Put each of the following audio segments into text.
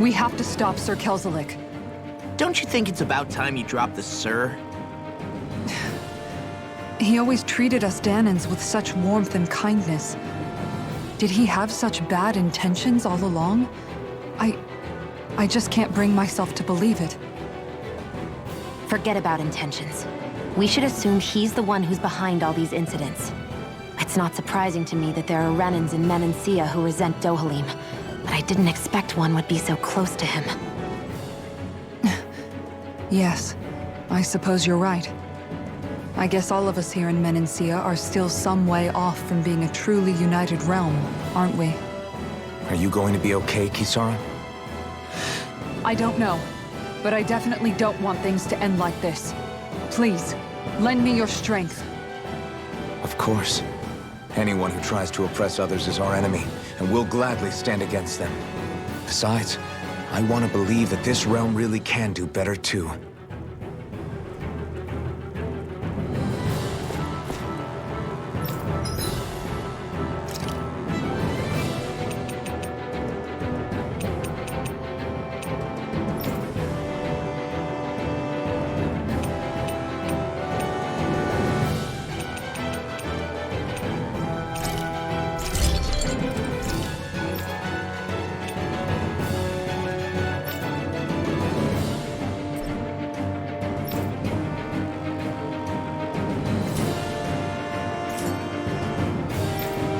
We have to stop Sir Kelzalik. Don't you think it's about time you dropped the sir? He always treated us Danans with such warmth and kindness. Did he have such bad intentions all along? I just can't bring myself to believe it. Forget about intentions. We should assume he's the one who's behind all these incidents. It's not surprising to me that there are Renans in Menancia who resent Dohalim, but I didn't expect one would be so close to him. Yes, I suppose you're right. I guess all of us here in Menancia are still some way off from being a truly united realm, aren't we? Are you going to be okay, Kisara? I don't know, but I definitely don't want things to end like this. Please, lend me your strength. Of course. Anyone who tries to oppress others is our enemy, and we'll gladly stand against them. Besides, I want to believe that this realm really can do better too.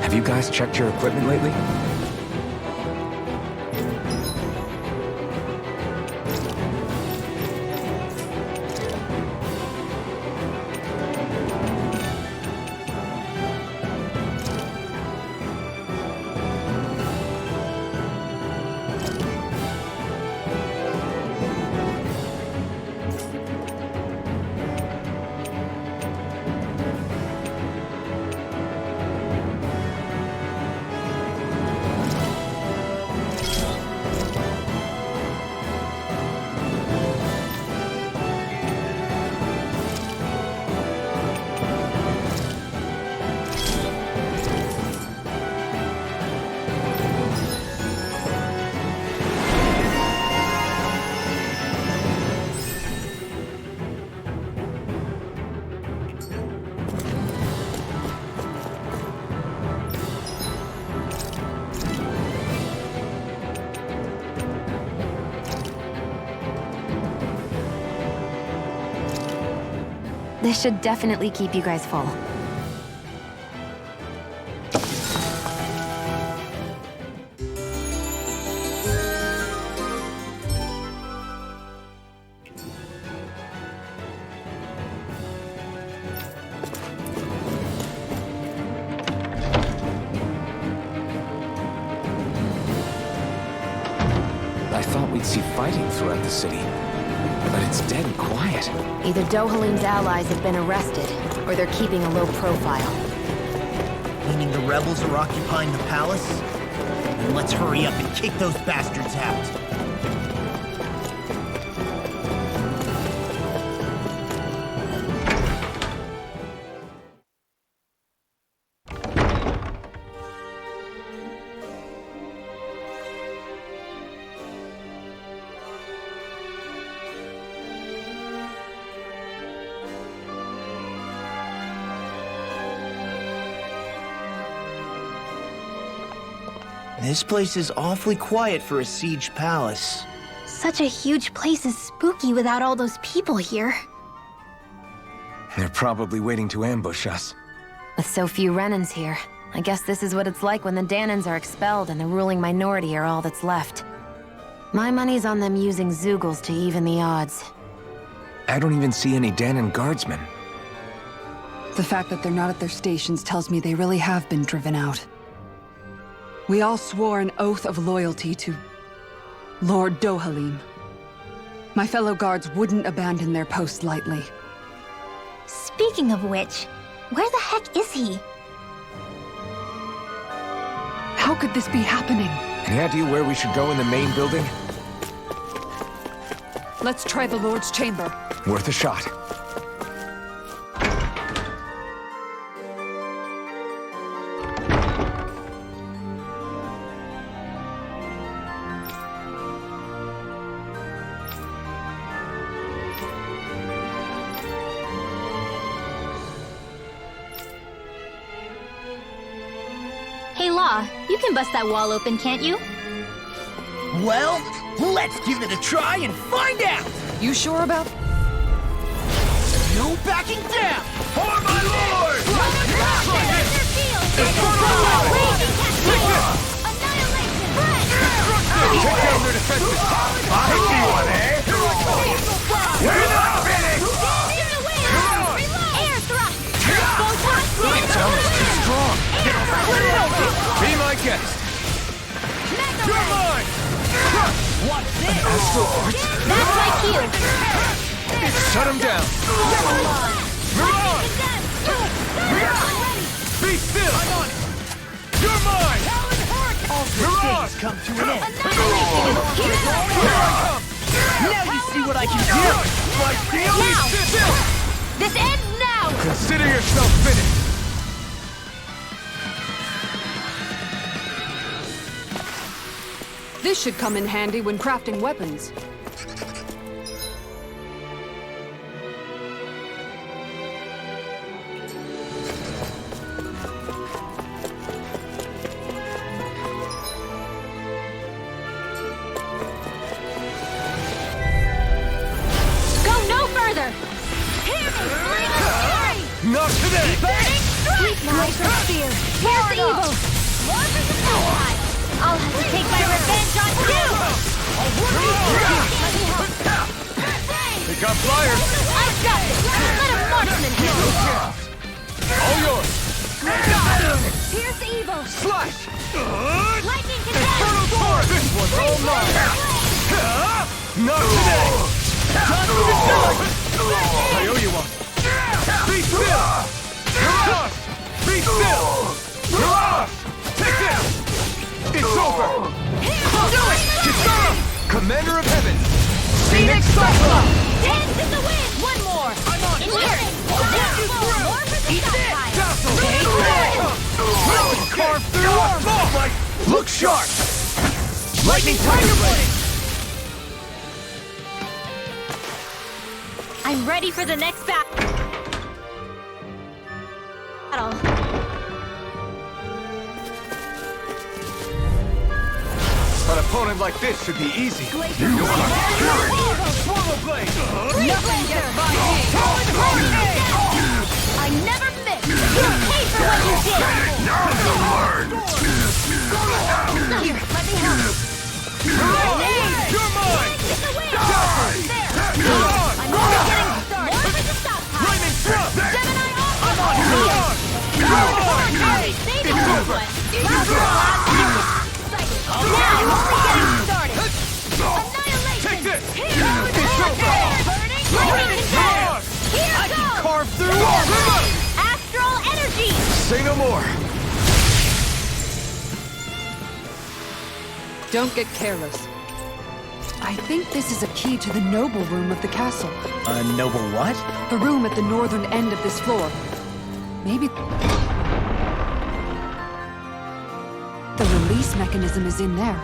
Have you guys checked your equipment lately? This should definitely keep you guys full. I thought we'd see fighting throughout the city, but it's dead quiet. Either Dohalim's allies have been arrested, or they're keeping a low profile. Meaning the rebels are occupying the palace? Then let's hurry up and kick those bastards out. This place is awfully quiet for a siege palace. Such a huge place is spooky without all those people here. They're probably waiting to ambush us. With so few Renans here, I guess this is what it's like when the Danans are expelled and the ruling minority are all that's left. My money's on them using Zeugles to even the odds. I don't even see any Danan guardsmen. The fact that they're not at their stations tells me they really have been driven out. We all swore an oath of loyalty to Lord Dohalim. My fellow guards wouldn't abandon their post lightly. Speaking of which, where the heck is he? How could this be happening? Any idea where we should go in the main building? Let's try the Lord's chamber. Worth a shot. Hey, Law, you can bust that wall open, can't you? Well, let's give it a try and find out! You sure about? No backing down! For my lord! Take down their defenses! I'll hit you one, eh? We're not finished! It's almost too strong! Be my guest! You're mine! Watch this! Astral Art? That's my cue! Shut him down! Mirage! Be still! I'm on it! You're mine! All good things come to an end. Here I come! Now you see what I can do! My deal is still! This ends now! Consider yourself finished! This should come in handy when crafting weapons. Go no further! Not today! Sweet lies of fear! Here's the evil! More for the tide! I'll have to take my revenge on you! They got flyers! I've got this! Let a marksman handle it! All yours! Here's the evil! Slash! Lightning Infernal condemned! Torrent! This one's all mine! Not today! I owe you one! Be still! Mirage! Be still! Mirage! Take this! It's over! Do it! Kisara! Commander of Heaven! Phoenix Cyclone! Dance in the wind! One more! I'm on it! More for the Carve through armor! Look sharp! Lightning Tiger Blade! I'm ready for the next battle. An opponent like this should be easy. Swallow blade! Nothing gets by me! I never miss! You'll pay for what you did! Here, let me help. You're mine! There! I'm only getting started! More for the stockpile! Lightning thrust! Gemini off! I'm on it! Save it for one! Now, only getting started! Annihilation! Take this! Here! It's over! Burning lightning control! Here I can goes! carve through armor! Astral energy! Say no more. Don't get careless. I think this is a key to the noble room of the castle. A noble what? The room at the northern end of this floor. Maybe... the release mechanism is in there.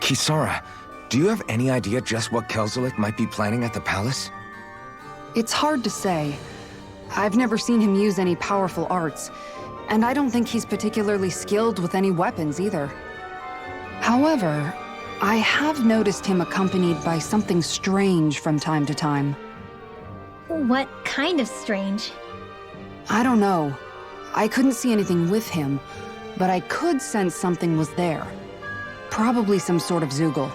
Kisara, do you have any idea just what Kelzalik might be planning at the palace? It's hard to say. I've never seen him use any powerful arts, and I don't think he's particularly skilled with any weapons either. However, I have noticed him accompanied by something strange from time to time. What kind of strange? I don't know. I couldn't see anything with him, but I could sense something was there. Probably some sort of Zoogle.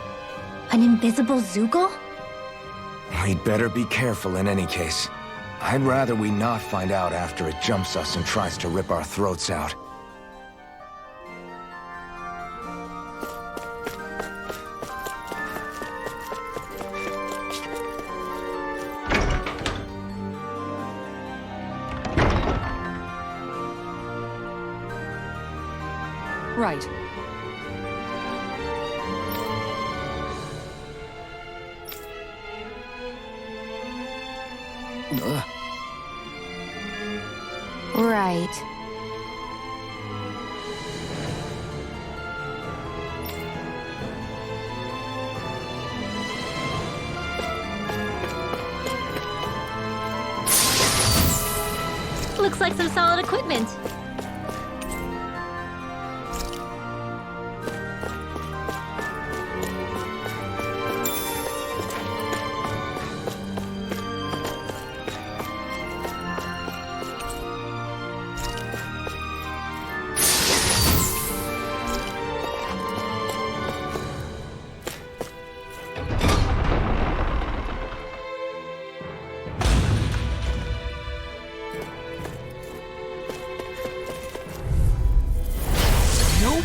An invisible Zoogle? We'd better be careful in any case. I'd rather we not find out after it jumps us and tries to rip our throats out. Right. Right. Looks like some solid equipment.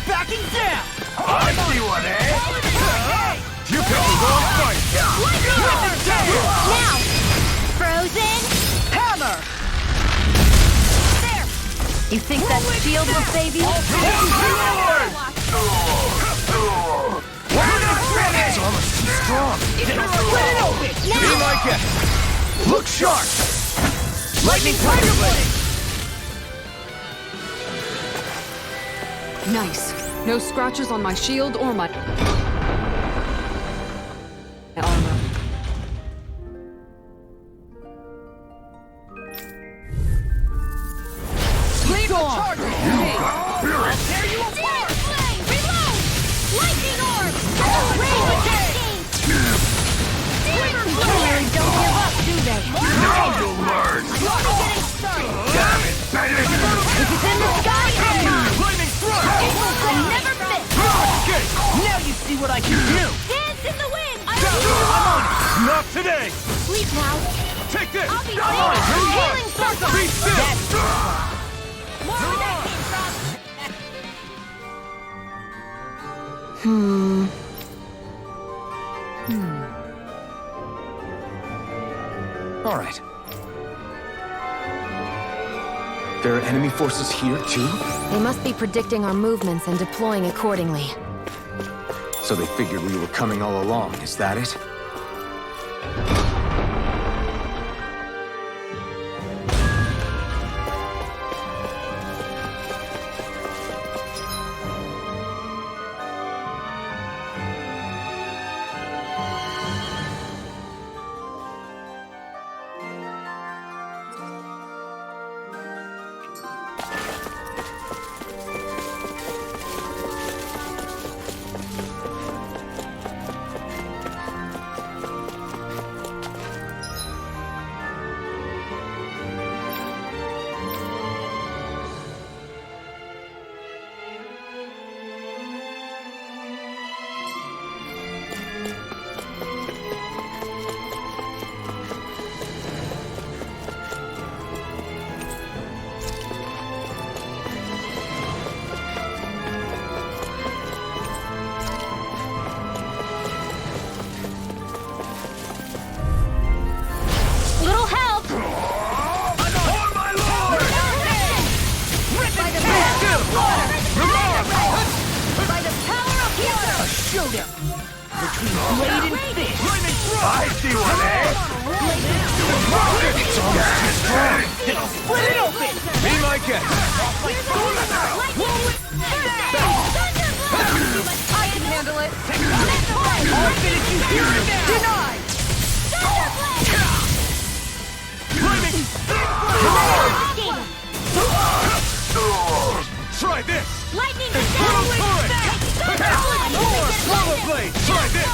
Backing down! I see one, eh? You picked the wrong fight! Now! Frozen! Hammer! There! You think that shield will save you? It's almost too strong! Split it open! Be like it! Look sharp! Lightning Tiger Blade! Nice. No scratches on my shield or my armor. Leave on! I'll tear you apart! Flame! Reload! Lightning orb! Rain cascade! Demon flare! Don't give up, do they? Now you'll learn! Getting started! Damn it, Betty! If it's in the sky, Lightning thrust! I never miss! Okay, now you see what I can do! Dance in the wind! Not today! Sleep now! Take this! I'll be safe! Healing circle! Be still! More where that came from! All right. There are enemy forces here, too? they must be predicting our movements and deploying accordingly. So they figured we were coming all along, is that it? showdown between blade and fish. I see one, eh? It's almost too strong. Then I'll split it open. Be my guest. I can handle it. I'll finish you here and now! Denied! Lightning! Try this! Lightning Infernal torrent! Lava blade! Try this!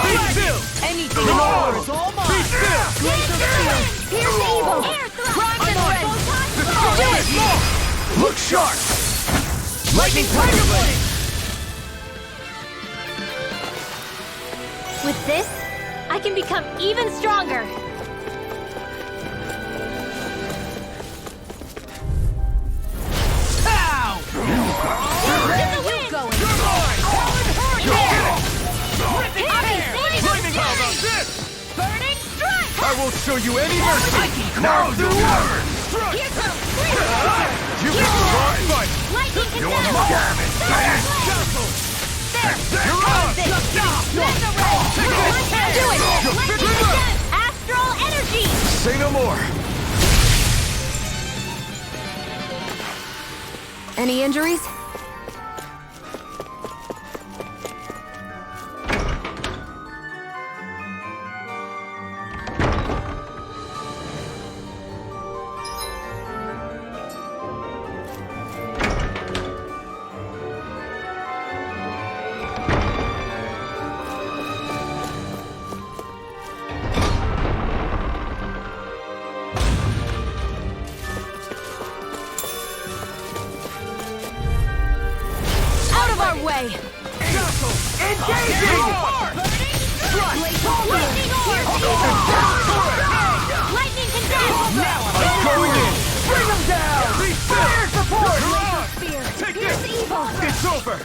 Be still! Anything more is all Be mine. still! Here's evil! Air thrust! Do it! Look sharp! Lightning tiger blade! With this, I can become even stronger! Pow! Get the wind! You're mine! Ripping air! Lightning, how about this? Burning strike! I won't show you any mercy! Now do words! Here comes freeze! You picked the wrong fight! Lightning can You're Castle! You're on! Mega ray! Do it! You're Lightning fit again! Astral energy! Say no more. Any injuries? Out of our way! Engaging! Lightning can dash! I'm going in! Bring them down! Be still! Support! You're on! Take this! It's over!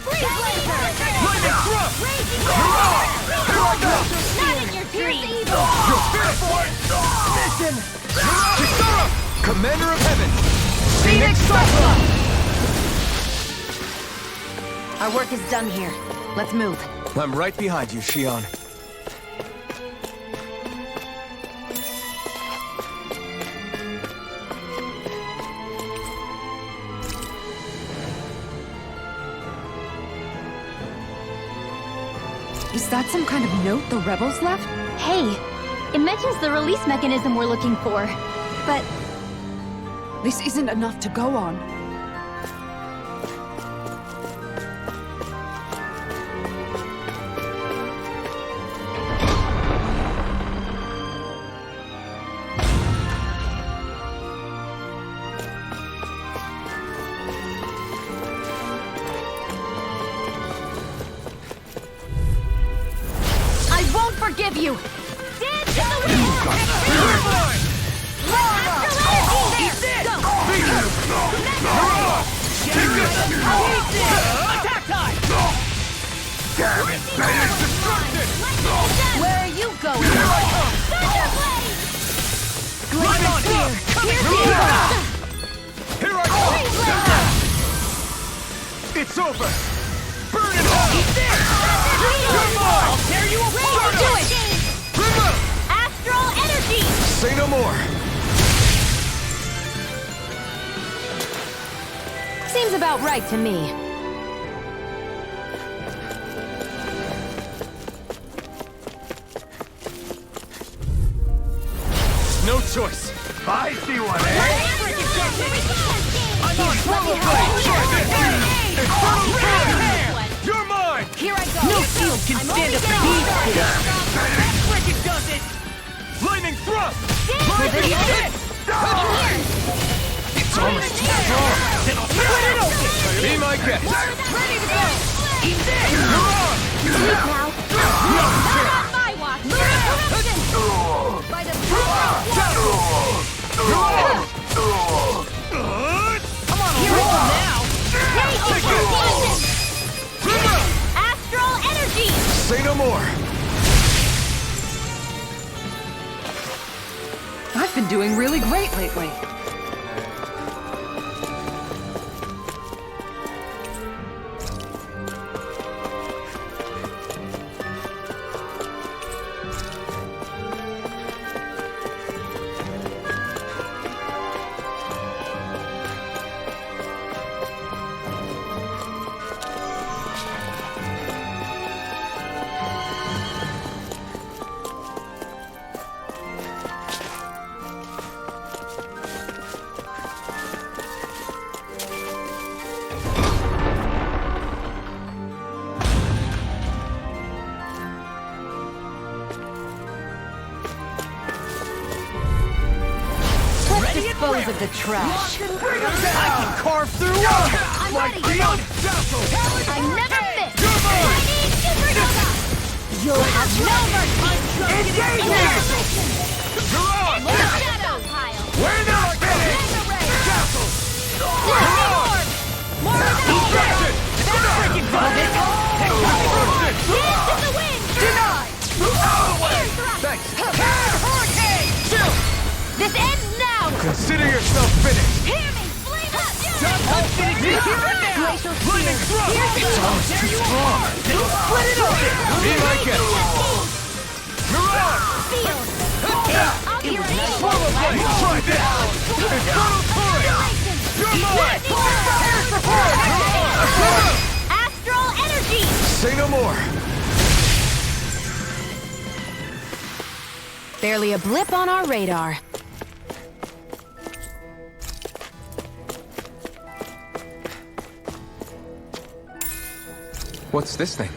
Freeze laser! Lightning thrust! Raging You're on! Here I go! Not in your dreams! You're fit for it! Mission! Kisara! Commander of Heaven! Phoenix Cyclone! Our work is done here. Let's move. I'm right behind you, Shion. Is that some kind of note the rebels left? Hey, it mentions the release mechanism we're looking for. But this isn't enough to go on. I won't forgive you! Dance to the wind! You're mine! Eat this! Go! Take this! Attack time! Damn it! It's destructed! Where are you going? Here I come! Thunderblade! Lightning thrust! Coming through! Here I come! It's over! Burn it out! Eat this! You're mine! I'll tear you apart! Do it! Remove! Astral energy! Say no more. Seems about right to me. No choice! I see one, eh? I'm on Fórmula! Infernal torrent! You're mine! Here I go! No shield can stand up to these! That frickin' does it! Lightning thrust! Lightning hit! It's almost too strong. Then I'll split it open! Be my guest! Ready to go! Eat this! You're on! Sleep now. Not on my watch! Eruption! By the Come on, roll now! Take Astral energy! Say no more. I've been doing really great lately. dispose of the trash. I can carve through I'm my ready. field. I never miss! You're mine. I need supernova! You'll have No mercy! Engage Annihilation! You're on. More shadow pile! We're not finished. Mega ray! Castle. Lightning orb! More Destruction. freaking Destruction. Dance in the wind! Denied! Thanks. Hurricane! Chill. This ends now! Consider yourself finished. Hear me! Flame up! Unfinished here and now. glacial Lightning spear. thrust. Here's the Too strong. Split it open! Be my guest. You're on. Field! I'll be right in! Forward blade. Try this. Infernal turret. You're mine. Air support! Astral energy! Say no more. Barely a blip on our radar. What's this thing?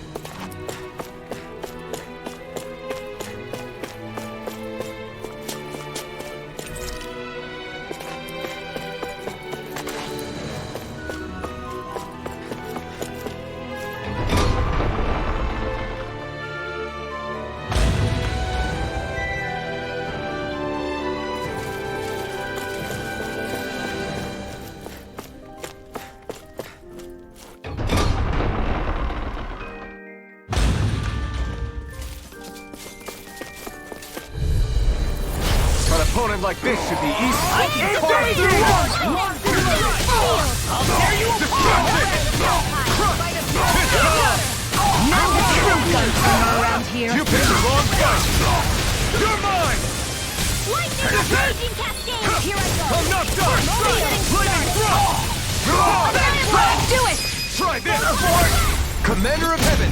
An opponent like this should be easy. I can carve through I'll tear you apart! No true gunslinger around here. You picked the wrong fight. You're mine. Lightning raging cascade! Here I go! I'm not done. Lightning thrust. Do it! Try this. Commander of Heaven.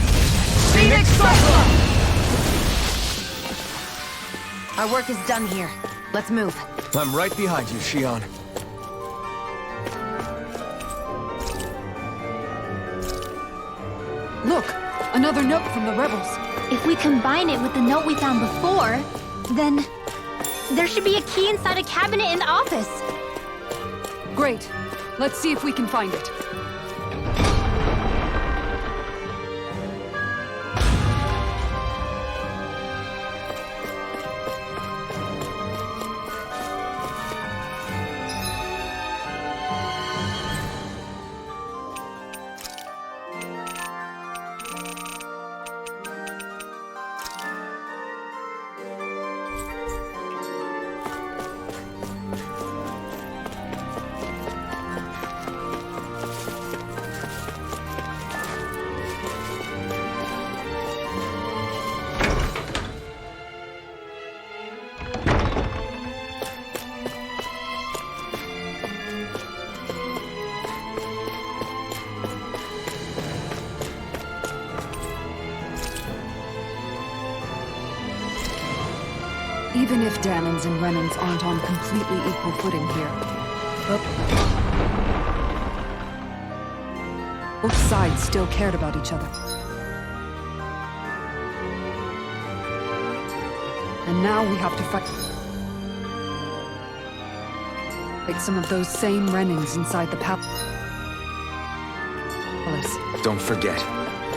Phoenix Cyclone! Our work is done here. Let's move. I'm right behind you, Shion. Look, another note from the rebels. If we combine it with the note we found before, then there should be a key inside a cabinet in the office. Great. Let's see if we can find it. Even if Danons and Renans aren't on completely equal footing here, both sides still cared about each other. And now we have to fight some of those same Renans inside the palace. Don't forget,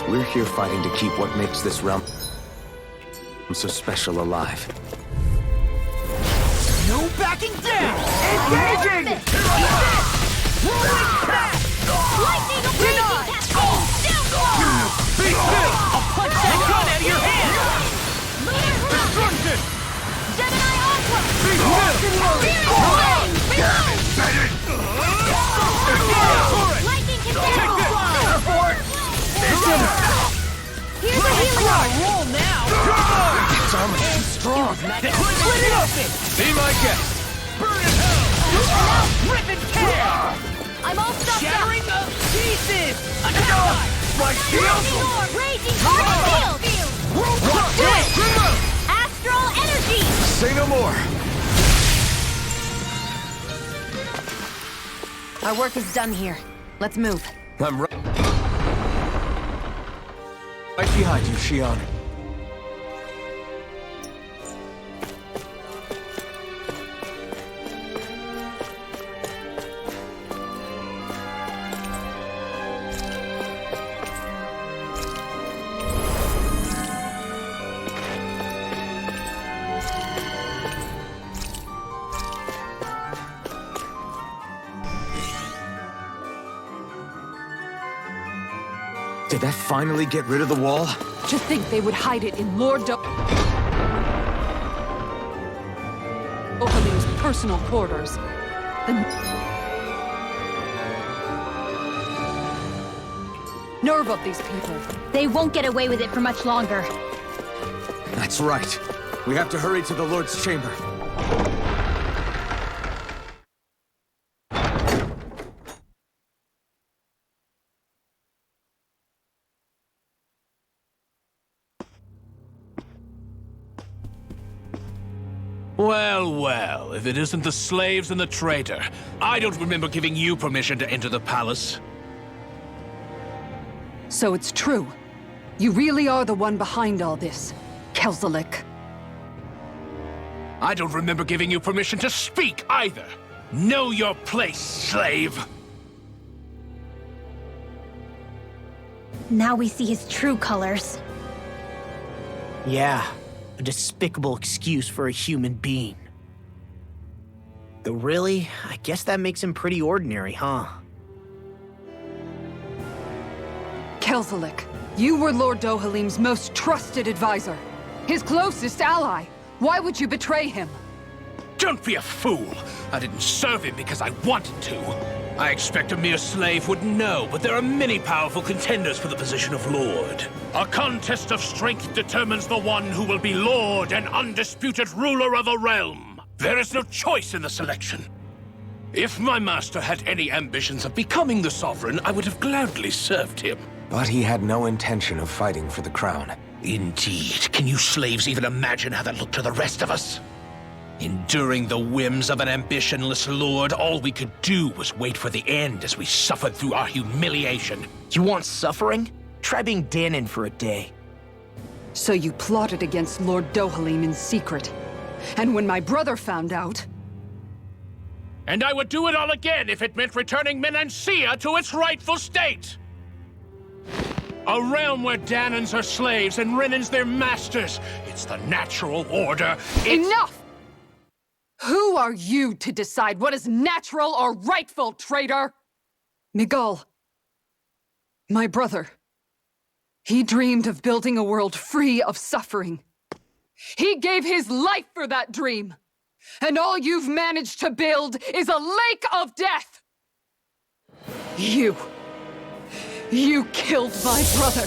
we're here fighting to keep what makes this realm so special alive. No backing down. Engaging. Lightning raging cascade! Be still. I'll punch that gun out of your hand. Destruction. Gemini Aqua! Be still. Lightning Take cascade! this. Here's a healing orb! Roll now. It's almost too strong. Split it open. Be my guest. Burn in hell. Rip and tear. I'm all stuffed up! Shattering the pieces. Attack. My shield. Lightning orb! Raging hard field! Do it. Astral energy! Say no more. Our work is done here. Let's move. I'm right behind you, Shion. Did that finally get rid of the wall? To think they would hide it in Lord Dohalim's personal quarters. The nerve of these people. They won't get away with it for much longer. That's right. We have to hurry to the Lord's chamber. Well, well, if it isn't the slaves and the traitor. I don't remember giving you permission to enter the palace. So it's true. You really are the one behind all this, Kelzalik. I don't remember giving you permission to speak either. Know your place, slave. Now we see his true colors. Yeah, a despicable excuse for a human being. Though really, I guess that makes him pretty ordinary, huh? Kelzalik, you were Lord Dohalim's most trusted advisor. His closest ally. Why would you betray him? Don't be a fool. I didn't serve him because I wanted to. I expect a mere slave wouldn't know, but there are many powerful contenders for the position of Lord. A contest of strength determines the one who will be Lord and undisputed ruler of a realm. There is no choice in the selection. If my master had any ambitions of becoming the sovereign, I would have gladly served him. But he had no intention of fighting for the crown. Indeed. Can you slaves even imagine how that looked to the rest of us? Enduring the whims of an ambitionless lord, all we could do was wait for the end as we suffered through our humiliation. You want suffering? Try being Danon for a day. So you plotted against Lord Dohalim in secret. And when my brother found out... And I would do it all again if it meant returning Menancia to its rightful state! A realm where Danons are slaves and Renans their masters. It's the natural order. Enough! Who are you to decide what is natural or rightful, traitor? Miguel, my brother. He dreamed of building a world free of suffering. He gave his life for that dream. And all you've managed to build is a lake of death! You killed my brother!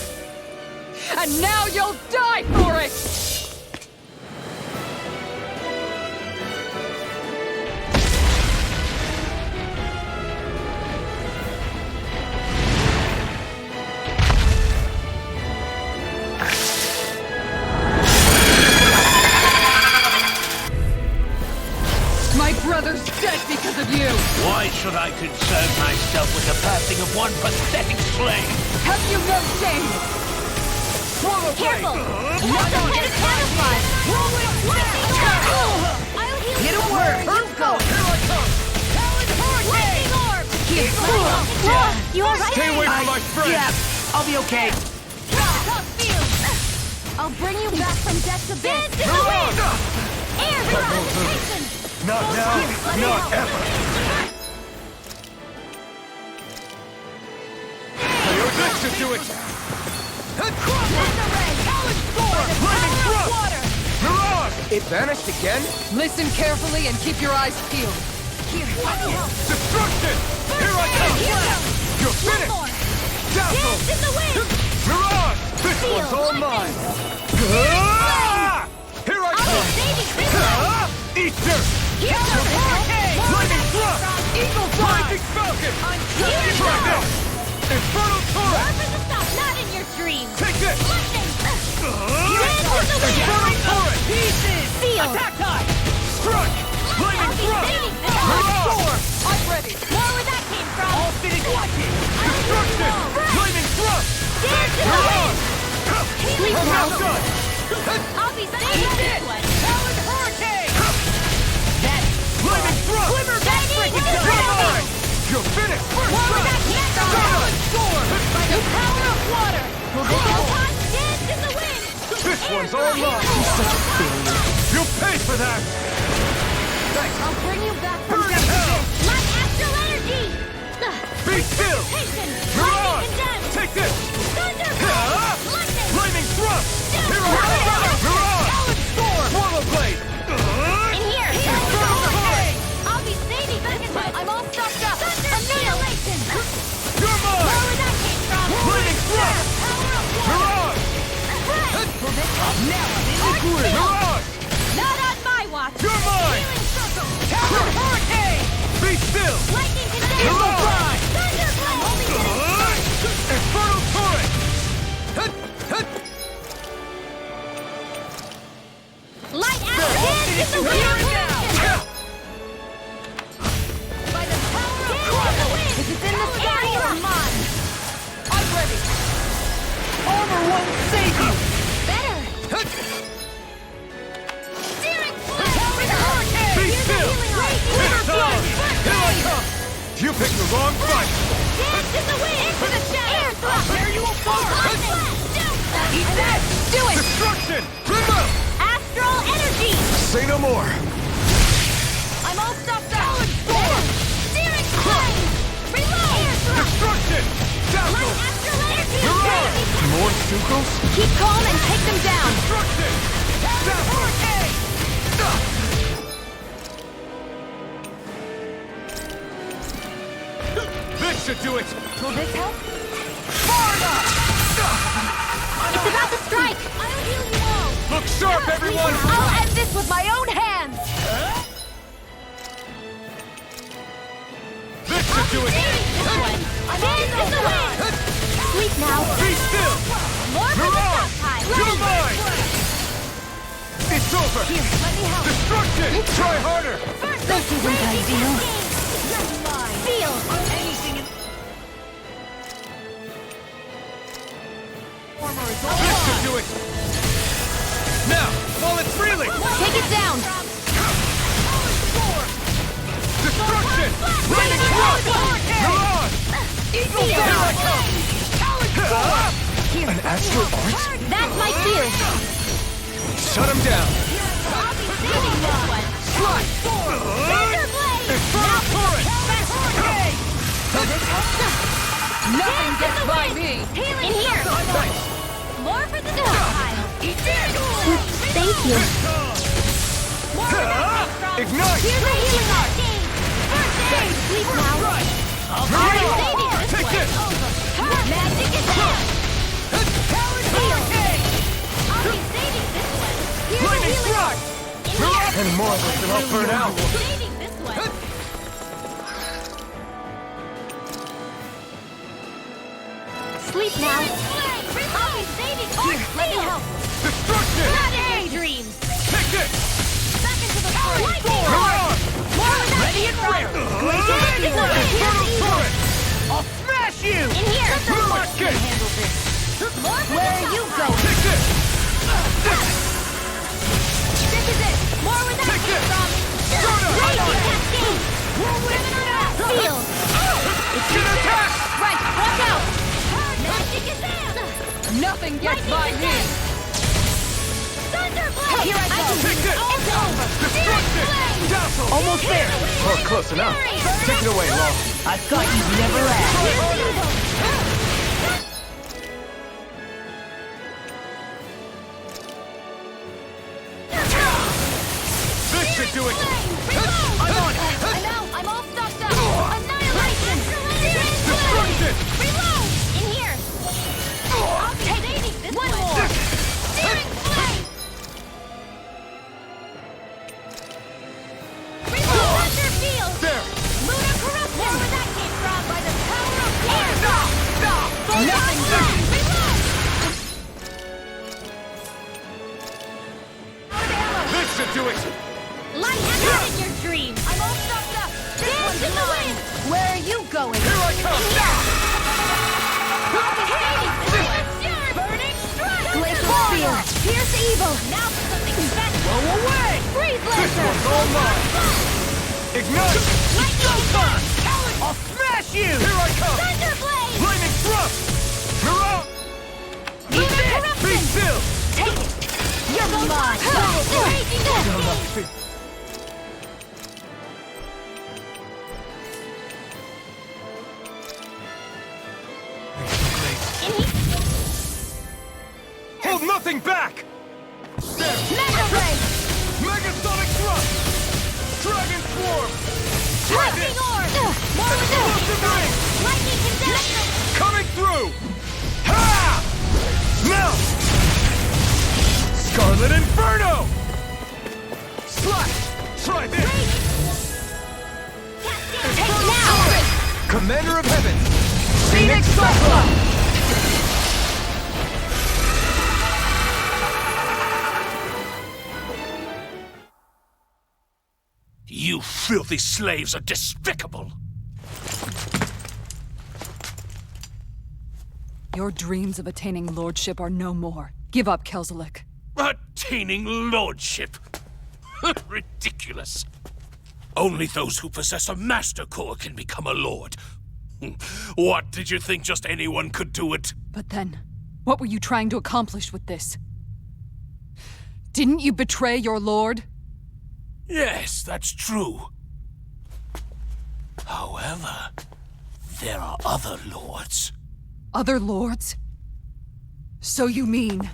And now you'll die for it! My brother's dead because of you! Why should I concern myself with the passing of one pathetic slave? Have you no shame? Careful! That's a head of camouflage! I'll heal you! It'll work! Let's go! Here I come! Lightning orb! Here! You alright? Stay away from my friend! Yeah, I'll be okay. I'll bring you back from death's abyss! Dance in the wind! Air resuscitation! Not now, not ever! You're good to do it! It vanished again? Listen carefully and keep your eyes peeled. Destruction! Here I come! You're finished! Dazzle! Dance in the wind! Mirage! This one's all mine! Here I come! Eat dirt! Here's the hurricane! Lightning thrust! Eagle Blinding falcon! Try this! Infernal torrent! Not in your dreams! Take this! Lightning! Infernal torrent! Pieces! Field! Attack time! Strike! Lightning thrust! Mirage! I'm ready. More where that came from! All fitting watching! Destruction! Lightning thrust! Dance in the wind! Healing Well power! done! I'll be saving this one! Talon hurricane! That Lightning thrust! Glimmer back breaking You're down! mine! You're finished! More where that came from! Silent Storm! By the power of water! Photon dance in the wind! This one's all mine! You'll pay for that! I'll bring you back from Burn in death's hell! abyss! My astral energy! Be still! Patience! Mirage! Lightning condemned! Take this! Thunder Here I come! Mirage! Swallow blade! In here! I'll be saving back in my... I'm all stocked up! Annihilation! You're mine! Where would that came from? Lightning thrust! Mirage! Now I'm in the groove! Mirage! Not on my watch! You're mine! Healing circle! Tower hurricane! Be still! Lightning condenser! Mirage! Thunderblade! Only getting Infernal turret! light acid is the wind! By the power of the wind! If it's in the sky, it's mine! I'm ready! Armor won't save you! Better! Steering flame! Be still! It's time! Here I come! You picked the wrong fight! Dance in the wind! Into the shadow! Air thrust! I'll tear you apart! Eat that! Do it! Destruction! Remote! Astral energy! Say no more. I'm all stocked up! Steering flame! Reload! Air thrust! Destruction! Light Dazzle! astral energy! Mirage! More Stukos? Keep calm and take them down. Destruction! Dazzle! This should do it! Will this help? Fire! It's about to strike! I'll heal you all! Look sharp, everyone! I'll end this with my own hands! This should do it! Dance in the wind! Sleep now! Be still! More for the Mirage! stockpile! You're mine! It's over! Here, let me help! Destruction! Try harder! This isn't ideal. Feel! This should do it! Now, while it's reeling! Take it down. Destruction! Lightning thrust! Mirage! Here I come! An astral art? That's my field. Shut him down. Slide! Infernal torrent! Nothing gets by me! In here! More for the stockpile! Thank you. Ignite! Here's a healing art! First aid! Sleep now! I'll be saving this Take way! this! Magic is here! Powered hurricane! I'll be saving this way! Here's a Lightning healing strike! art! In here! Any more of us and I'll burn out. Saving this way! Sleep now. I'll be saving Here, let me help! Destruction! Not daydreams! Take this! Back into the fray! Mirage! Ready and ready! Infernal torrent! I'll smash you! In here! Mirage kick! Where are you going? Take this! This is it! More where that Take came this! from! Soda! Raging cascade! Feel! It's gonna attack! Right, watch out! Magic is in! Nothing gets by me! Thunderblade! Here I go! Take this! It's over! Destruction! Dazzle! Almost there! Oh, close enough. Take it away, Law. I thought you'd never ask. This should do it! I'm on it! I'm out! I'm all stocked up! Annihilation! Destruction! Reload! In here! I'll take this one more! Steering flame! Reload! Thunder field! There! Lunar corruption! Where that came from? By the power of air! Nothing Reload! This should do it! Light acid in your dreams! I'm all stocked up! Dance in the wind! Where are you going? Here I come! Burning strike! Glacial spear. Pierce evil! Now for something special! Go away! Freeze This laser! one's all mine! Ignite! I'll smash you! Here I come! Thunderblade! Lightning thrust! Mirage! Lunar Be corruption! still! Take it! You're mine! Raging cascade! Hold nothing back! storm! Lightning orb! More Explosive ring! lightning conduction! Coming through! Ha! Melt! Scarlet Inferno! Slash! Try this! Take now! Commander of Heaven! Phoenix Cyclone! You filthy slaves are despicable! Your dreams of attaining lordship are no more. Give up, Kelzalik. Attaining lordship? Ridiculous. Only those who possess a master core can become a lord. What, did you think just anyone could do it? But then, what were you trying to accomplish with this? Didn't you betray your lord? Yes, that's true. However, there are other lords. Other lords? So you mean...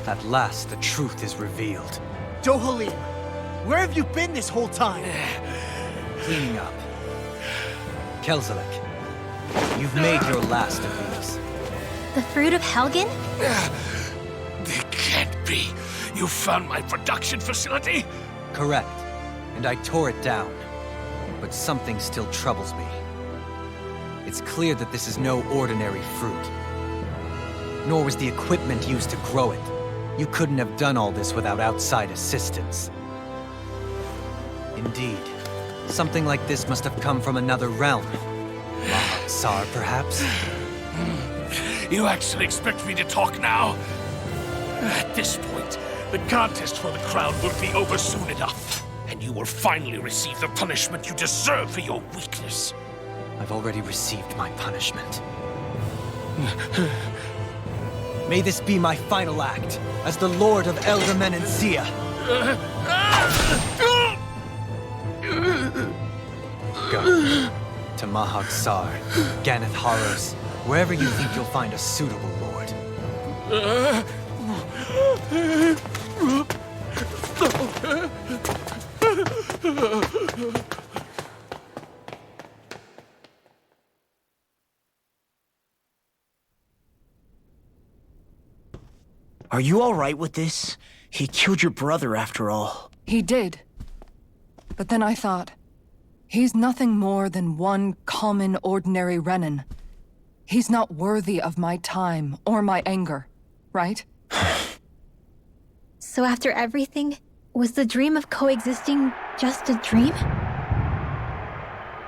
At last, the truth is revealed. Dohalim, where have you been this whole time? Cleaning up. Kelzalik, you've made your last of these. The fruit of Helgen? It can't be. You found my production facility? Correct. And I tore it down. But something still troubles me. It's clear that this is no ordinary fruit. Nor was the equipment used to grow it. You couldn't have done all this without outside assistance. Indeed. Something like this must have come from another realm. Sar, perhaps? You actually expect me to talk now? At this point, the contest for the crown will be over soon enough, and you will finally receive the punishment you deserve for your weakness. I've already received my punishment. May this be my final act as the Lord of Elder Menancia. Go to Mahag Sar, Ganeth Haros, wherever you think you'll find a suitable lord. Are you all right with this? He killed your brother after all. He did. But then I thought, he's nothing more than one common, ordinary Renin. He's not worthy of my time or my anger, right? So after everything, was the dream of coexisting just a dream?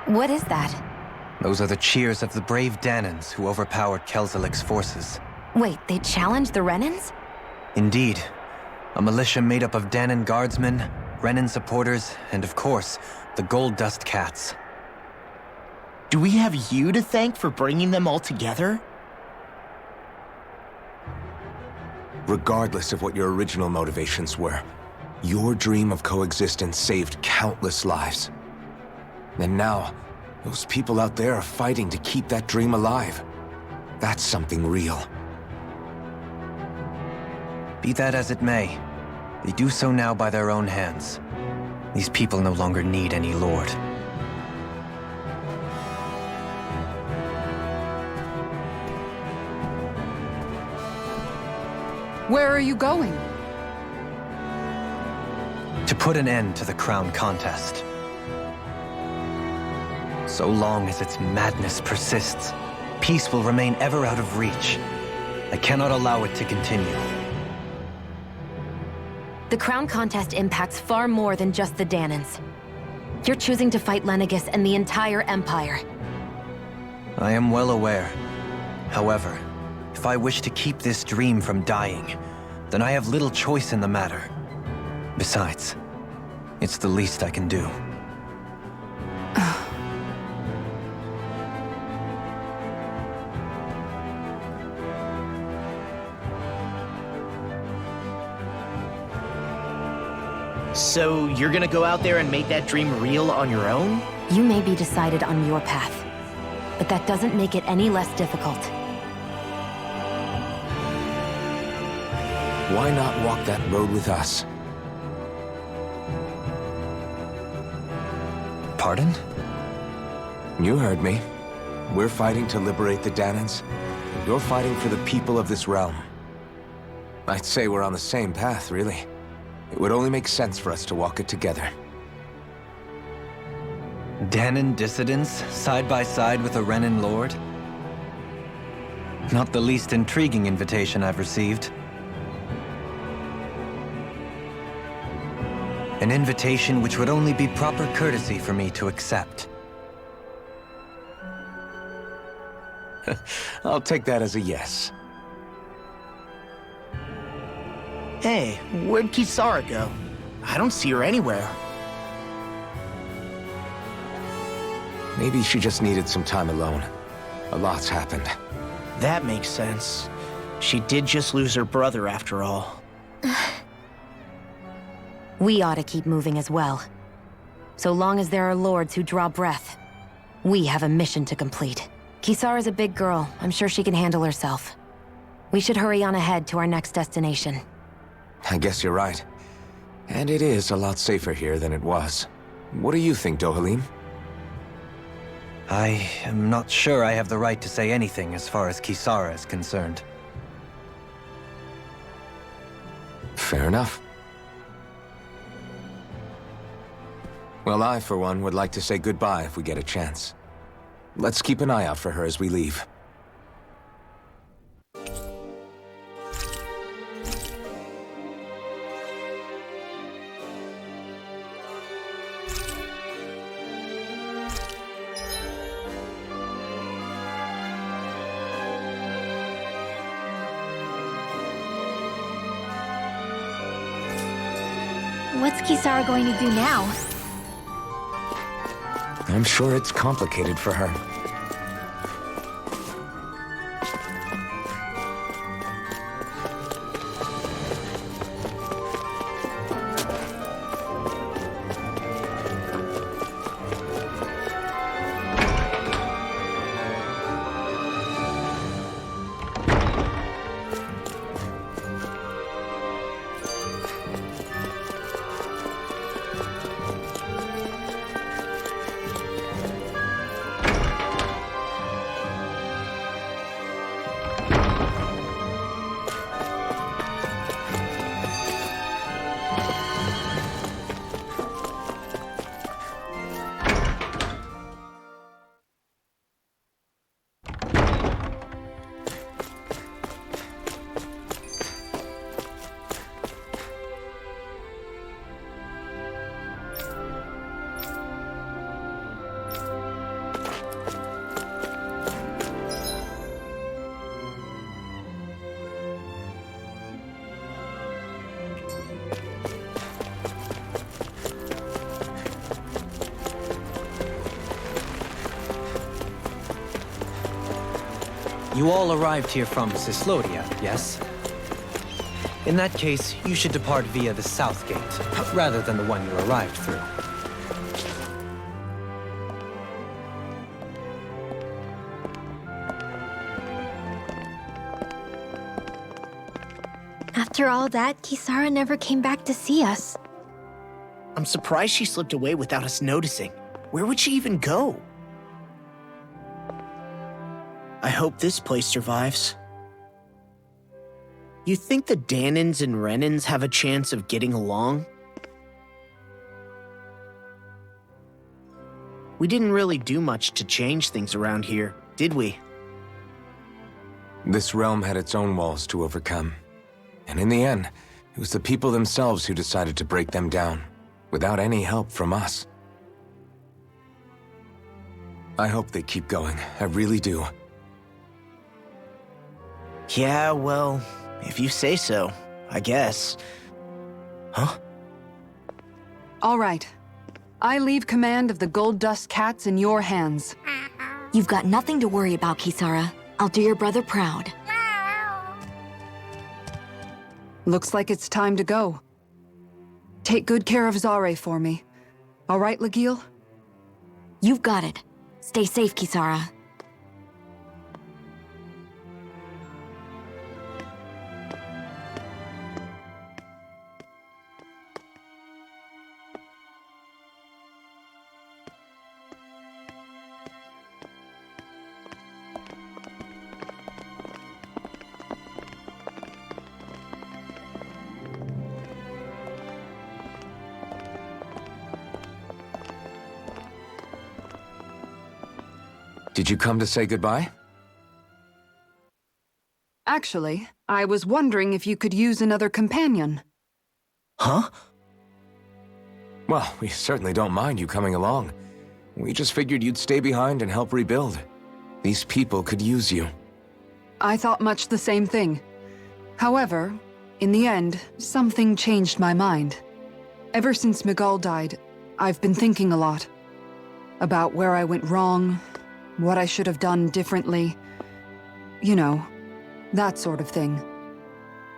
What is that? Those are the cheers of the brave Danans who overpowered Kelzalik's forces. Wait, they challenged the Renans? Indeed. A militia made up of Danan guardsmen, Renin supporters, and of course, the Gold Dust Cats. Do we have you to thank for bringing them all together? Regardless of what your original motivations were, your dream of coexistence saved countless lives. And now, those people out there are fighting to keep that dream alive. That's something real. Be that as it may, they do so now by their own hands. These people no longer need any lord. Where are you going? To put an end to the crown contest. So long as its madness persists, peace will remain ever out of reach. I cannot allow it to continue. The crown contest impacts far more than just the Danans. You're choosing to fight Lenegis and the entire Empire. I am well aware. However, if I wish to keep this dream from dying, then I have little choice in the matter. Besides, it's the least I can do. So you're gonna go out there and make that dream real on your own? You may be decided on your path, but that doesn't make it any less difficult. why not walk that road with us? Pardon? You heard me. We're fighting to liberate the Danans. You're fighting for the people of this realm. I'd say we're on the same path, really. It would only make sense for us to walk it together. Danan dissidents, side by side with a Renan lord? Not the least intriguing invitation I've received. An invitation which would only be proper courtesy for me to accept. I'll take that as a yes. Hey, where'd Kisara go? I don't see her anywhere. Maybe she just needed some time alone. A lot's happened. That makes sense. She did just lose her brother after all. We ought to keep moving as well. So long as there are lords who draw breath, we have a mission to complete. Kisara's a big girl. I'm sure she can handle herself. We should hurry on ahead to our next destination. I guess you're right. And it is a lot safer here than it was. What do you think, Dohalim? I am not sure I have the right to say anything as far as Kisara is concerned. Fair enough. Well, I, for one, would like to say goodbye if we get a chance. Let's keep an eye out for her as we leave. What's Kisara going to do now? I'm sure it's complicated for her. You all arrived here from Cislodia, yes? In that case, you should depart via the south gate, rather than the one you arrived through. After all that, Kisara never came back to see us. I'm surprised she slipped away without us noticing. Where would she even go? I hope this place survives. You think the Danans and Renans have a chance of getting along? We didn't really do much to change things around here, did we? This realm had its own walls to overcome. And in the end, it was the people themselves who decided to break them down, without any help from us. I hope they keep going, I really do. Yeah, well, if you say so, I guess. Huh? All right. I leave command of the Gold Dust Cats in your hands. You've got nothing to worry about, Kisara. I'll do your brother proud. Looks like it's time to go. Take good care of Zare for me. All right, Legil? You've got it. Stay safe, Kisara. Did you come to say goodbye? Actually, I was wondering if you could use another companion. Huh? Well, we certainly don't mind you coming along. We just figured you'd stay behind and help rebuild. These people could use you. I thought much the same thing. However, in the end, something changed my mind. Ever since Miguel died, I've been thinking a lot. About where I went wrong, what I should have done differently. You know, that sort of thing.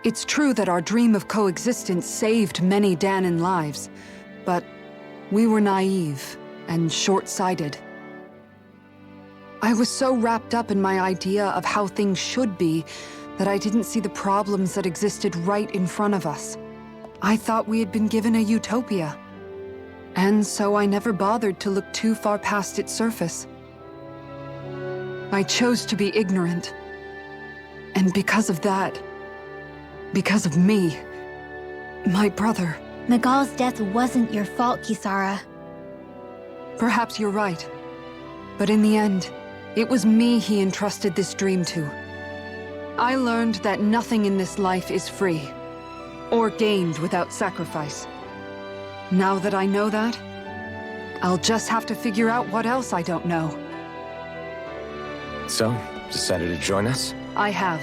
It's true that our dream of coexistence saved many Danan lives, but we were naive and short-sighted. I was so wrapped up in my idea of how things should be that I didn't see the problems that existed right in front of us. I thought we had been given a utopia. And so I never bothered to look too far past its surface. I chose to be ignorant. And because of that, because of me, my brother... Miguel's death wasn't your fault, Kisara. Perhaps you're right. But in the end, it was me he entrusted this dream to. I learned that nothing in this life is free, or gained without sacrifice. Now that I know that, I'll just have to figure out what else I don't know. So, decided to join us? I have.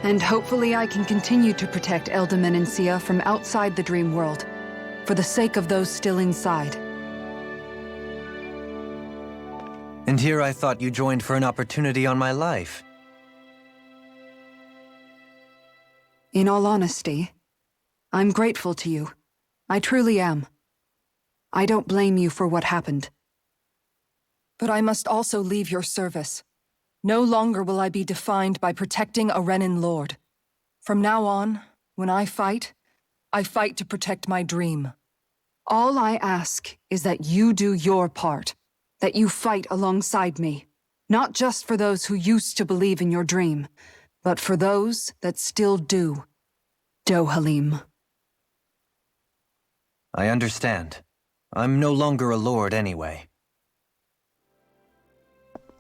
And hopefully I can continue to protect Elda Menancia from outside the dream world, for the sake of those still inside. And here I thought you joined for an opportunity on my life. In all honesty, I'm grateful to you. I truly am. I don't blame you for what happened. But I must also leave your service. No longer will I be defined by protecting a Renin lord. From now on, when I fight to protect my dream. All I ask is that you do your part, that you fight alongside me, not just for those who used to believe in your dream, but for those that still do. Dohalim. I understand. I'm no longer a lord anyway.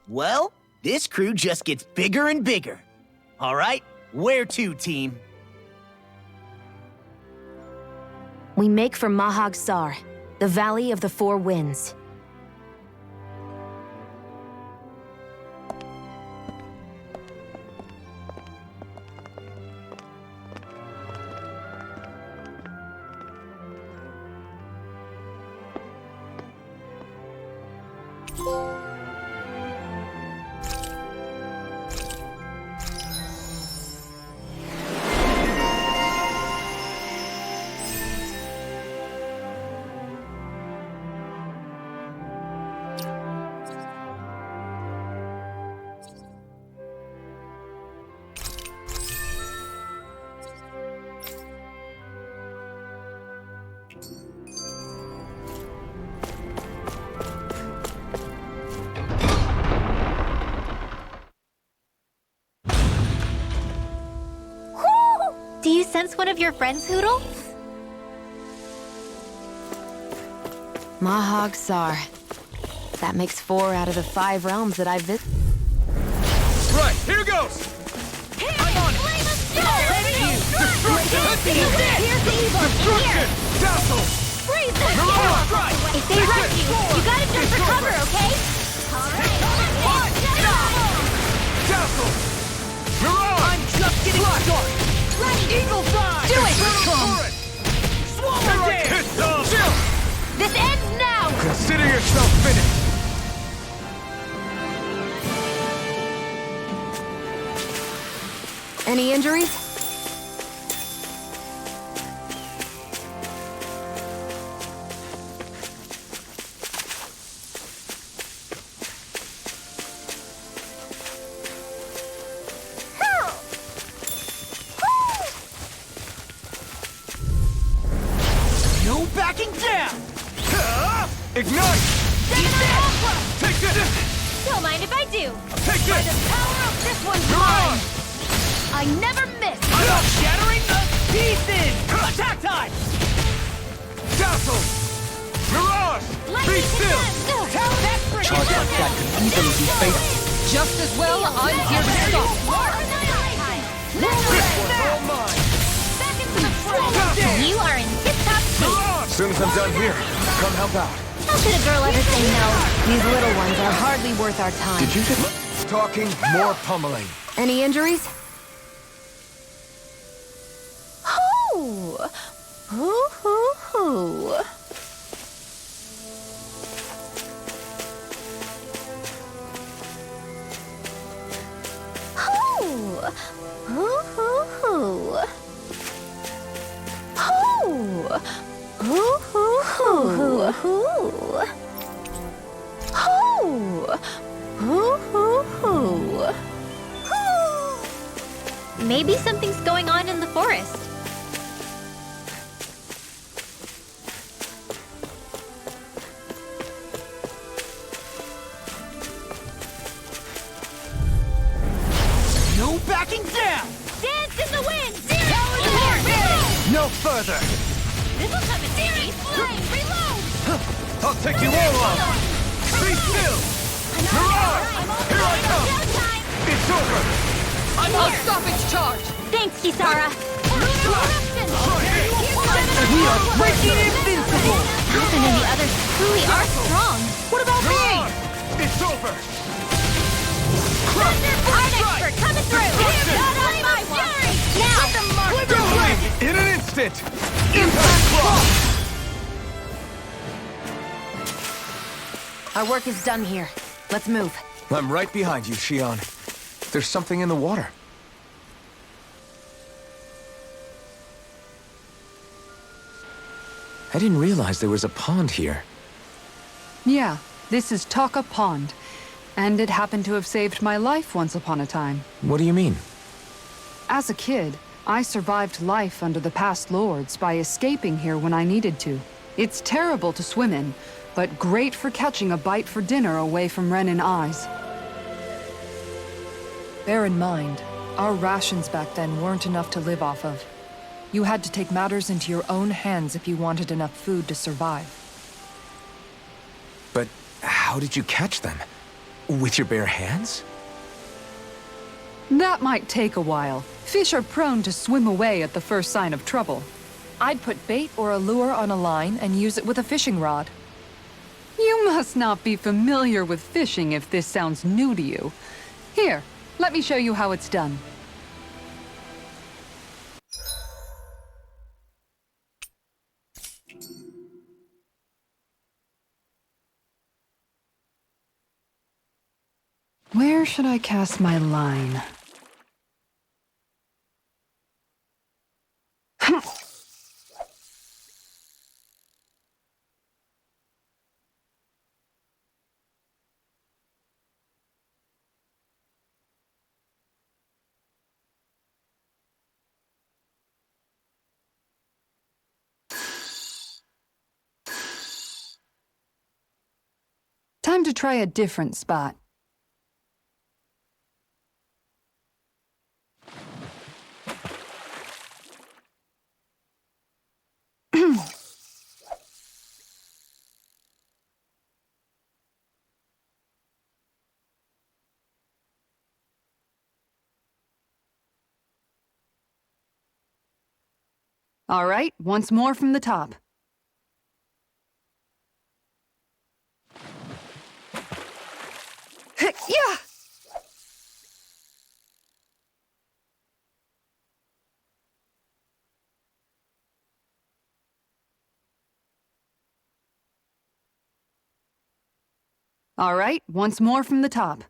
Well, this crew just gets bigger and bigger. All right, where to, team? We make for Mahag Sar, the Valley of the Four Winds. Do you sense one of your friends, Hoodle? Mahag Sar. That makes 4 out of the 5 realms that I've visited. Right, here goes! I'm on it! Here's the evil! Destruction! Dazzle! Freeze them! Mirage! If they rush you gotta jump for cover, okay? Alright! Dazzle! Mirage! I'm just getting started! Eagle fly! Do it! Swallow it! Chill! This ends now! Consider yourself finished! Any injuries? No backing down! Ignite! Take this! Don't mind if I do! Take By this! the power of this one's Mirage! mine! I never miss! I'm shattering the pieces! Attack time! Dazzle! Mirage! Be still! A charge like that could easily be fatal. Just as well, I'm here to stop. This one's all mine! Back into the front! You are in tip-top shape! As soon as I'm done here, come help out. How could a girl ever say no? These little ones are hardly worth our time. Did you just... Talking, more pummeling. Any injuries? Hoo! Hoo, hoo, hoo. Hoo! Hoo, hoo, hoo. Hoo! Hoo, hoo, hoo. Hoo! Hoo! Hoo, hoo, hoo. Hoo! Maybe something's going on in the forest. No backing down! Dance in the wind! No further! This'll come in handy. Reload! I'll take you all on! Be still! Mirage! Here I come! It's over! I'll stop its charge. Thanks, Kisara. We are freaking invincible. Ethan and the others truly are strong. What about me? Mirage! It's over! Art expert coming through. Not on my fury. Now. In an instant! Our work is done here. Let's move. I'm right behind you, Shion. There's something in the water. I didn't realize there was a pond here. Yeah, this is Taka Pond. And it happened to have saved my life once upon a time. What do you mean? As a kid, I survived life under the past lords by escaping here when I needed to. It's terrible to swim in, but great for catching a bite for dinner away from Renin eyes. Bear in mind, our rations back then weren't enough to live off of. You had to take matters into your own hands if you wanted enough food to survive. But how did you catch them? With your bare hands? That might take a while. Fish are prone to swim away at the first sign of trouble. I'd put bait or a lure on a line and use it with a fishing rod. You must not be familiar with fishing if this sounds new to you. Here, let me show you how it's done. Where should I cast my line? Time to try a different spot. All right, once more from the top. Yeah! All right, once more from the top.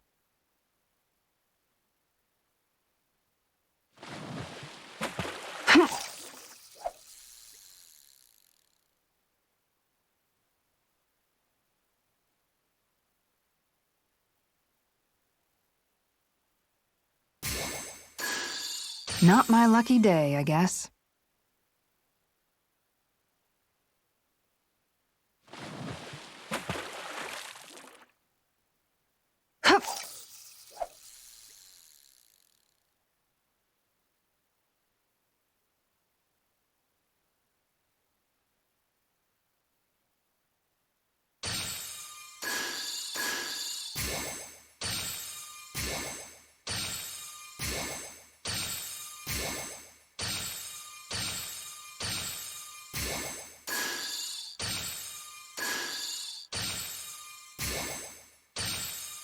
Not my lucky day, I guess. Hup.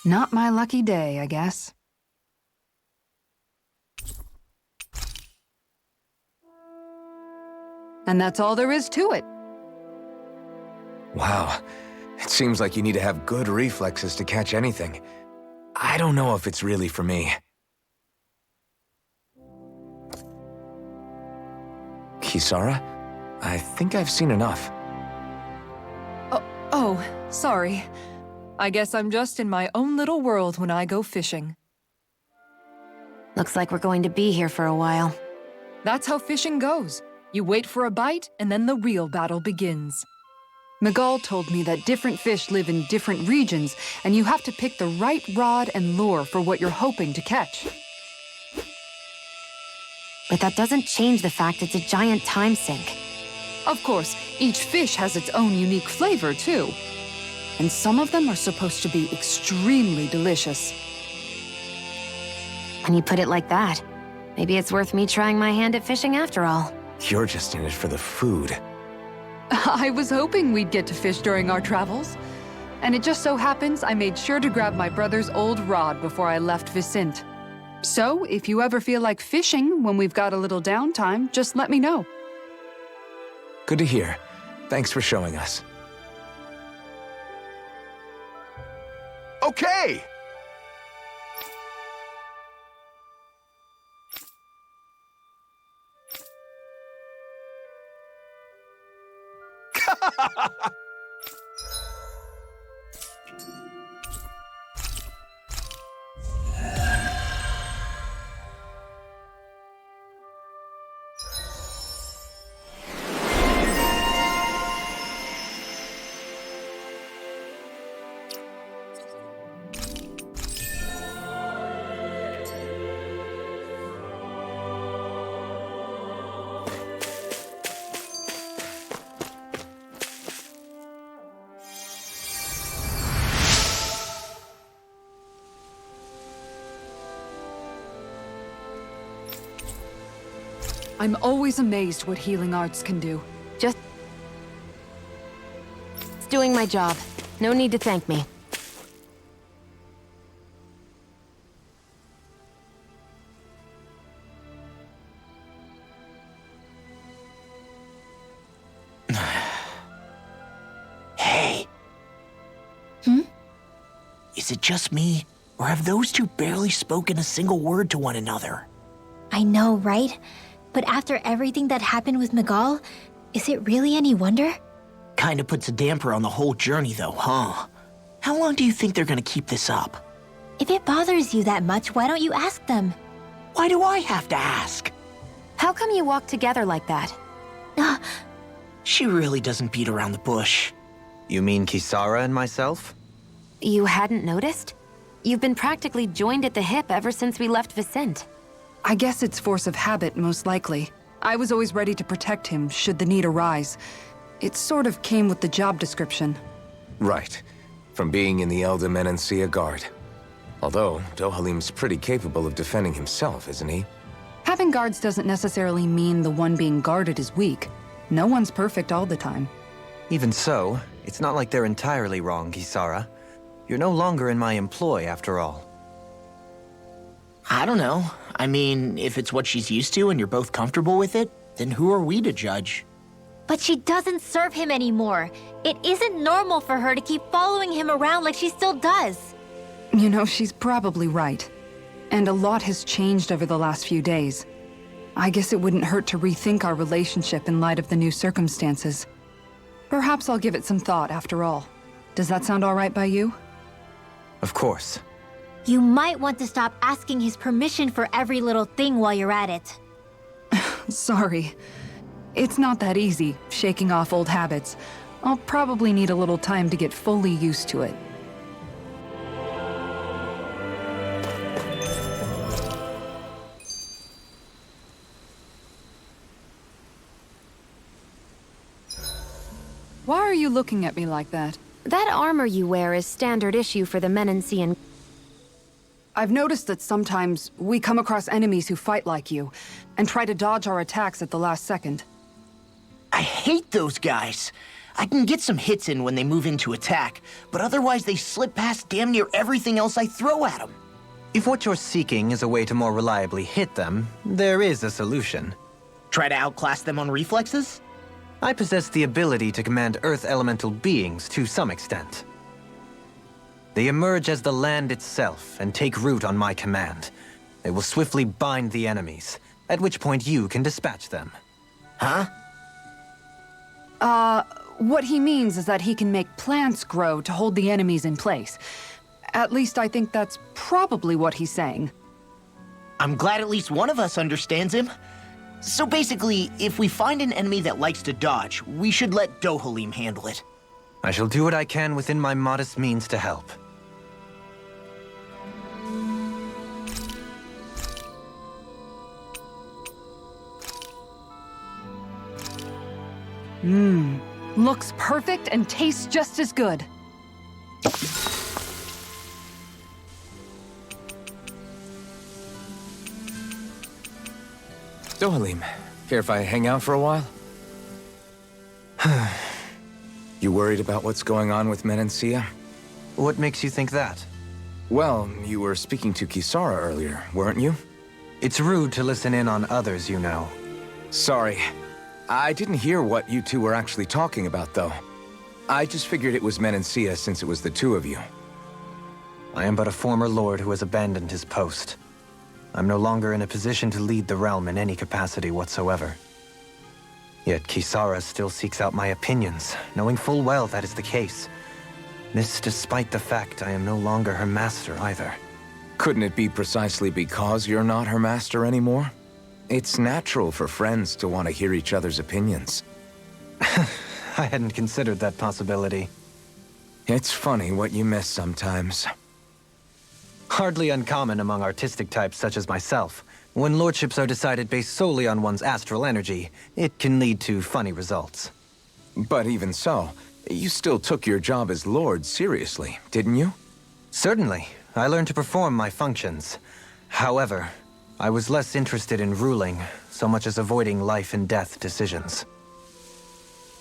Not my lucky day, I guess. And that's all there is to it. Wow. It seems like you need to have good reflexes to catch anything. I don't know if it's really for me. Kisara? I think I've seen enough. Oh, sorry. I guess I'm just in my own little world when I go fishing. Looks like we're going to be here for a while. That's how fishing goes. You wait for a bite, and then the real battle begins. Miguel told me that different fish live in different regions, and you have to pick the right rod and lure for what you're hoping to catch. But that doesn't change the fact it's a giant time sink. Of course, each fish has its own unique flavor, too. And some of them are supposed to be extremely delicious. When you put it like that, maybe it's worth me trying my hand at fishing after all. You're just in it for the food. I was hoping we'd get to fish during our travels. And it just so happens I made sure to grab my brother's old rod before I left Vicente. So, if you ever feel like fishing when we've got a little downtime, just let me know. Good to hear. Thanks for showing us. Okay! I'm always amazed what healing arts can do. Just doing my job. No need to thank me. Hey. Is it just me, or have those two barely spoken a single word to one another? I know, right? But after everything that happened with Miguel, is it really any wonder? Kinda puts a damper on the whole journey though, huh? How long do you think they're gonna keep this up? If it bothers you that much, why don't you ask them? Why do I have to ask? How come you walk together like that? She really doesn't beat around the bush. You mean Kisara and myself? You hadn't noticed? You've been practically joined at the hip ever since we left Vicente. I guess it's force of habit, most likely. I was always ready to protect him, should the need arise. It sort of came with the job description. Right. From being in the Elder Menancia Guard. Although, Dohalim's pretty capable of defending himself, isn't he? Having guards doesn't necessarily mean the one being guarded is weak. No one's perfect all the time. Even so, it's not like they're entirely wrong, Kisara. You're no longer in my employ, after all. I don't know. I mean, if it's what she's used to and you're both comfortable with it, then who are we to judge? But she doesn't serve him anymore. It isn't normal for her to keep following him around like she still does. You know, she's probably right. And a lot has changed over the last few days. I guess it wouldn't hurt to rethink our relationship in light of the new circumstances. Perhaps I'll give it some thought after all. Does that sound all right by you? Of course. You might want to stop asking his permission for every little thing while you're at it. Sorry. It's not that easy, shaking off old habits. I'll probably need a little time to get fully used to it. Why are you looking at me like that? That armor you wear is standard issue for the Menancian. I've noticed that sometimes we come across enemies who fight like you, and try to dodge our attacks at the last second. I hate those guys. I can get some hits in when they move into attack, but otherwise they slip past damn near everything else I throw at them. If what you're seeking is a way to more reliably hit them, there is a solution. Try to outclass them on reflexes? I possess the ability to command Earth elemental beings to some extent. They emerge as the land itself and take root on my command. They will swiftly bind the enemies, at which point you can dispatch them. Huh? What he means is that he can make plants grow to hold the enemies in place. At least I think that's probably what he's saying. I'm glad at least one of us understands him. So basically, if we find an enemy that likes to dodge, we should let Dohalim handle it. I shall do what I can within my modest means to help. Looks perfect and tastes just as good. Dohalim, care if I hang out for a while? You worried about what's going on with Menancia? What makes you think that? Well, you were speaking to Kisara earlier, weren't you? It's rude to listen in on others, you know. Sorry. I didn't hear what you two were actually talking about, though. I just figured it was Menancia since it was the two of you. I am but a former lord who has abandoned his post. I'm no longer in a position to lead the realm in any capacity whatsoever. Yet Kisara still seeks out my opinions, knowing full well that is the case. This despite the fact I am no longer her master either. Couldn't it be precisely because you're not her master anymore? It's natural for friends to want to hear each other's opinions. I hadn't considered that possibility. It's funny what you miss sometimes. Hardly uncommon among artistic types such as myself. When lordships are decided based solely on one's astral energy, it can lead to funny results. But even so, you still took your job as lord seriously, didn't you? Certainly. I learned to perform my functions. However, I was less interested in ruling, so much as avoiding life and death decisions.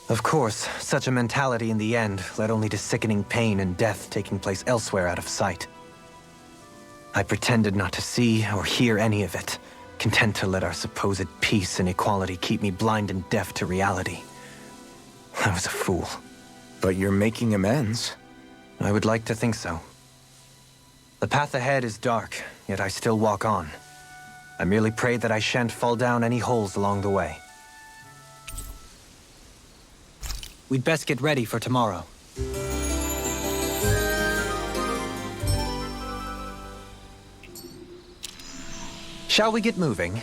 Of course, such a mentality in the end led only to sickening pain and death taking place elsewhere out of sight. I pretended not to see or hear any of it, content to let our supposed peace and equality keep me blind and deaf to reality. I was a fool. But you're making amends. I would like to think so. The path ahead is dark, yet I still walk on. I merely pray that I shan't fall down any holes along the way. We'd best get ready for tomorrow. Shall we get moving?